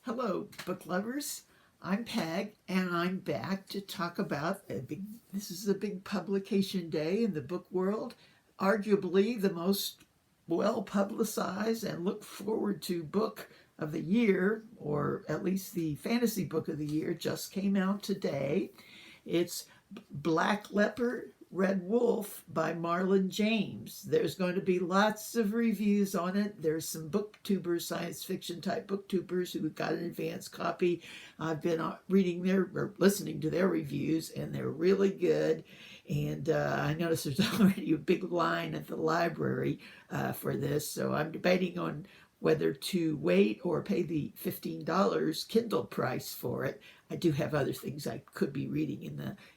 Hello, book lovers. I'm Peg, and I'm back to talk about this is a big publication day in the book world, arguably the most well publicized and looked forward to book of the year, or at least the fantasy book of the year, just came out today. It's Black Leopard, Red Wolf by Marlon James. There's going to be lots of reviews on it. There's some booktubers, science fiction type booktubers who got an advance copy. I've been reading or listening to their reviews, and they're really good. And I noticed there's already a big line at the library for this, so I'm debating on whether to wait or pay the $15 Kindle price for it. I do have other things I could be reading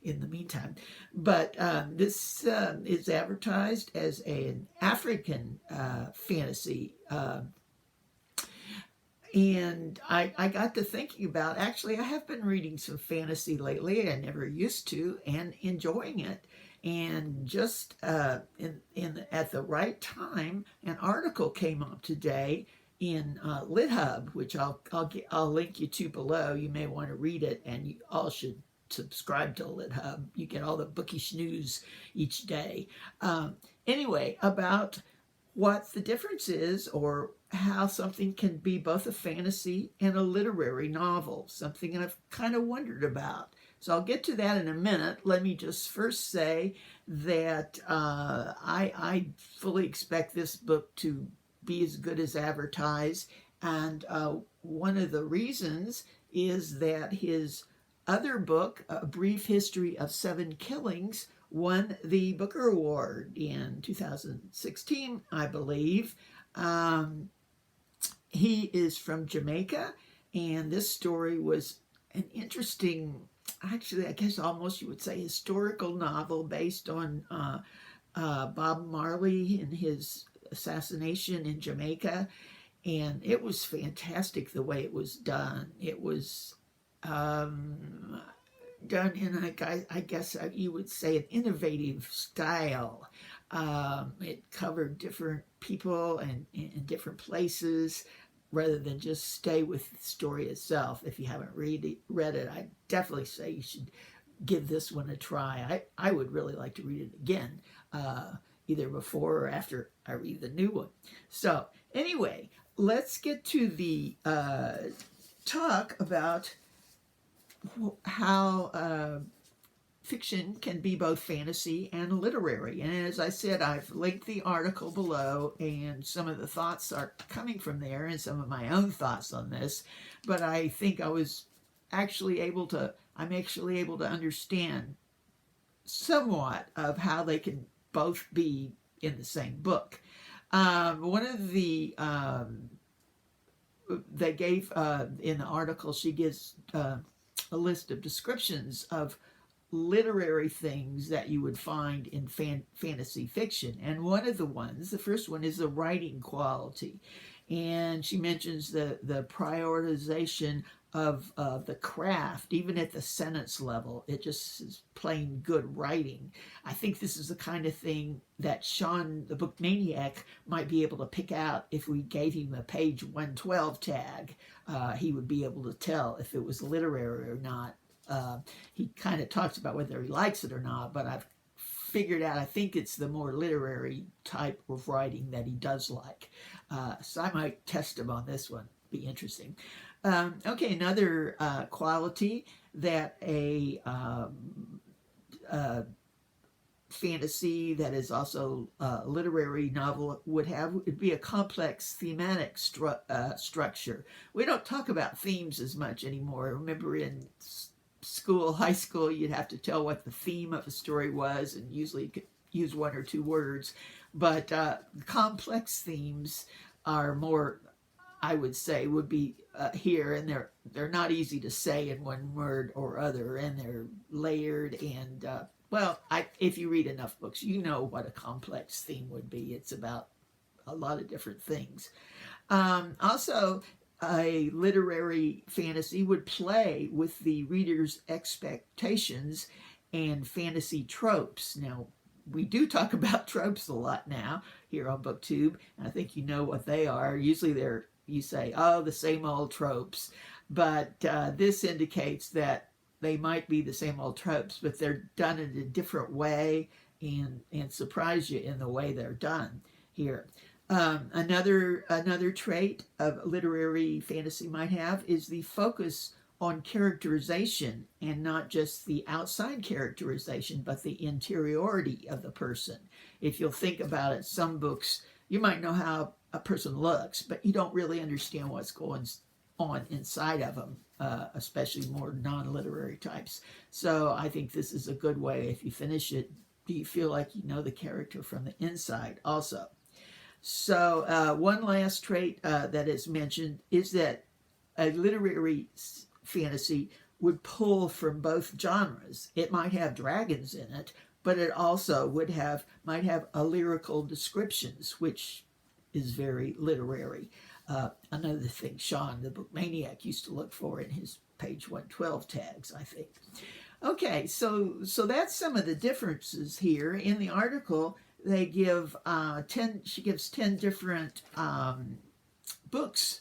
in the meantime, but this is advertised as an African fantasy. And I got to thinking about, actually, I have been reading some fantasy lately. I never used to, and enjoying it. And just at the right time, an article came up today in LitHub, which I'll link you to below. You may want to read it, and you all should subscribe to LitHub. You get all the bookish news each day. Anyway, about what the difference is, or how something can be both a fantasy and a literary novel, something I've kind of wondered about. So I'll get to that in a minute. Let me just first say that I fully expect this book to be as good as advertised. And one of the reasons is that his other book, A Brief History of Seven Killings, won the Booker Award in 2016, I believe. He is from Jamaica, and this story was an interesting, actually, I guess almost you would say historical novel based on Bob Marley and his assassination in Jamaica. And it was fantastic the way it was done. It was done in, I guess you would say, an innovative style. It covered different people and different places rather than just stay with the story itself. If you haven't read it, I definitely say you should give this one a try. I would really like to read it again, either before or after I read the new one. So anyway, let's get to the talk about how fiction can be both fantasy and literary. And as I said, I've linked the article below, and some of the thoughts are coming from there and some of my own thoughts on this. But I think I'm actually able to understand somewhat of how they can both be in the same book. One of the they gave in the article, she gives a list of descriptions of literary things that you would find in fantasy fiction. And one of the first one is the writing quality. And she mentions the prioritization of the craft, even at the sentence level. It just is plain good writing. I think this is the kind of thing that Sean, the book maniac, might be able to pick out if we gave him a page 112 tag. He would be able to tell if it was literary or not. He kind of talks about whether he likes it or not, but I've figured out I think it's the more literary type of writing that he does like. So I might test him on this one. Be interesting. Okay, another quality that a fantasy that is also a literary novel would have would be a complex thematic structure. We don't talk about themes as much anymore. Remember in high school, you'd have to tell what the theme of a story was, and usually you could use one or two words. But complex themes are more, I would say, would be here, and they're not easy to say in one word or other, and they're layered. And if you read enough books, you know what a complex theme would be. It's about a lot of different things. Also, a literary fantasy would play with the reader's expectations and fantasy tropes. Now, we do talk about tropes a lot now here on BookTube, and I think you know what they are. Usually you say, oh, the same old tropes. But this indicates that they might be the same old tropes, but they're done in a different way and surprise you in the way they're done here. Another trait of literary fantasy might have is the focus on characterization, and not just the outside characterization, but the interiority of the person. If you'll think about it, some books, you might know how a person looks, but you don't really understand what's going on inside of them, especially more non-literary types. So I think this is a good way. If you finish it, do you feel like you know the character from the inside also? So one last trait that is mentioned is that a literary fantasy would pull from both genres. It might have dragons in it, but it also might have a lyrical descriptions, which is very literary. Another thing Sean, the book maniac, used to look for in his page 112 tags, I think. Okay, so that's some of the differences here in the article. They give 10. She gives 10 different books.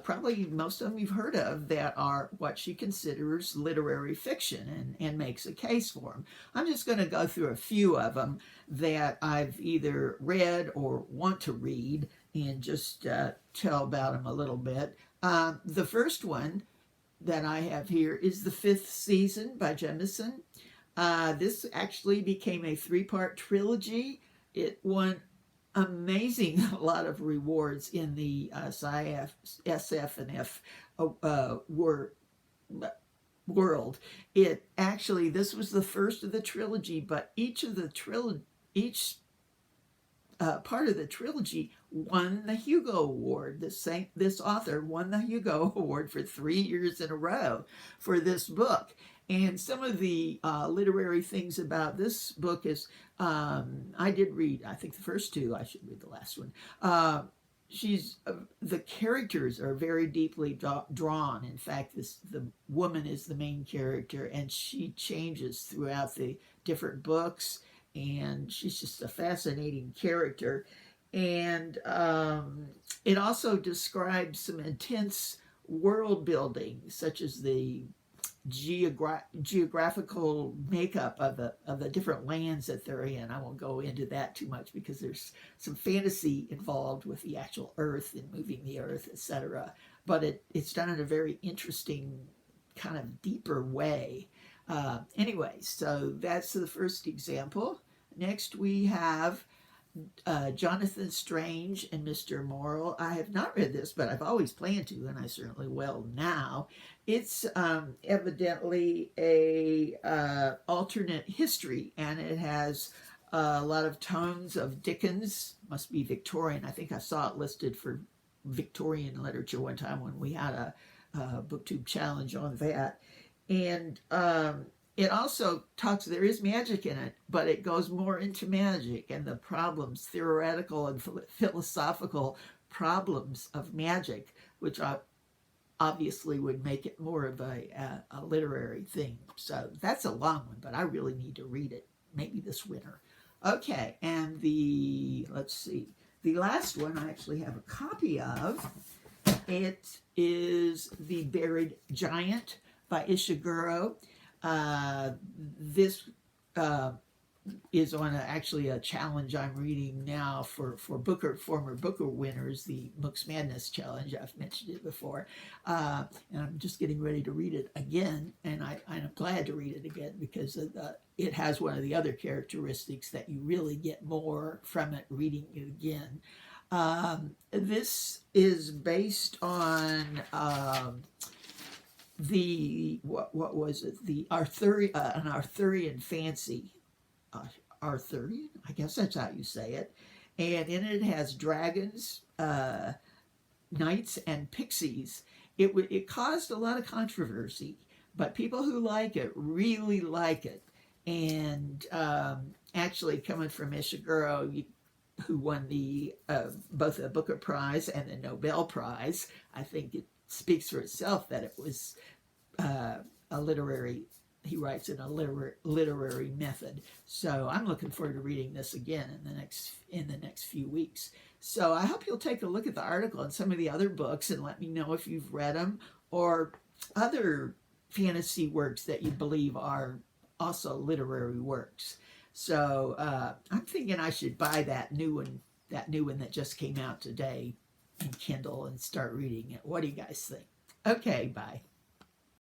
Probably most of them you've heard of, that are what she considers literary fiction, and makes a case for them. I'm just going to go through a few of them that I've either read or want to read, and just tell about them a little bit. The first one that I have here is The Fifth Season by Jemisin. This actually became a 3-part trilogy. It won amazing a lot of rewards in the SF and F world. This was the first of the trilogy, but each part of the trilogy won the Hugo Award. This author won the Hugo Award for 3 years in a row for this book. And some of the literary things about this book is, I did read, I think, the first two. I should read the last one. The characters are very deeply drawn. In fact, the woman is the main character, and she changes throughout the different books, and she's just a fascinating character. And it also describes some intense world building, such as the geographical makeup of the different lands that they're in. I won't go into that too much because there's some fantasy involved with the actual Earth and moving the Earth, etc. But it's done in a very interesting, kind of deeper way. Anyway, so that's the first example. Next we have Jonathan Strange and Mr. Norrell. I have not read this, but I've always planned to, and I certainly will now. It's evidently a alternate history, and it has a lot of tones of Dickens. Must be Victorian. I think I saw it listed for Victorian literature one time when we had a booktube challenge on that. And it also there is magic in it, but it goes more into magic and the problems, theoretical and philosophical problems of magic, which obviously would make it more of a literary thing. So that's a long one, but I really need to read it, maybe this winter. Okay, and let's see, the last one I actually have a copy of. It is The Buried Giant by Ishiguro. This is on actually a challenge I'm reading now for former Booker winners, the Mooks Madness Challenge. I've mentioned it before, and I'm just getting ready to read it again, and I'm glad to read it again because it has one of the other characteristics that you really get more from it reading it again. This is based on what was it? The an Arthurian fancy. Arthurian? I guess that's how you say it. And in it has dragons, knights, and pixies. It caused a lot of controversy, but people who like it really like it. And actually, coming from Ishiguro, who won both the Booker Prize and the Nobel Prize, I think it speaks for itself that it was a literary. He writes in a literary method. So I'm looking forward to reading this again in the next few weeks. So I hope you'll take a look at the article and some of the other books and let me know if you've read them or other fantasy works that you believe are also literary works. So I'm thinking I should buy that new one that just came out today in Kindle and start reading it. What do you guys think? Okay, bye.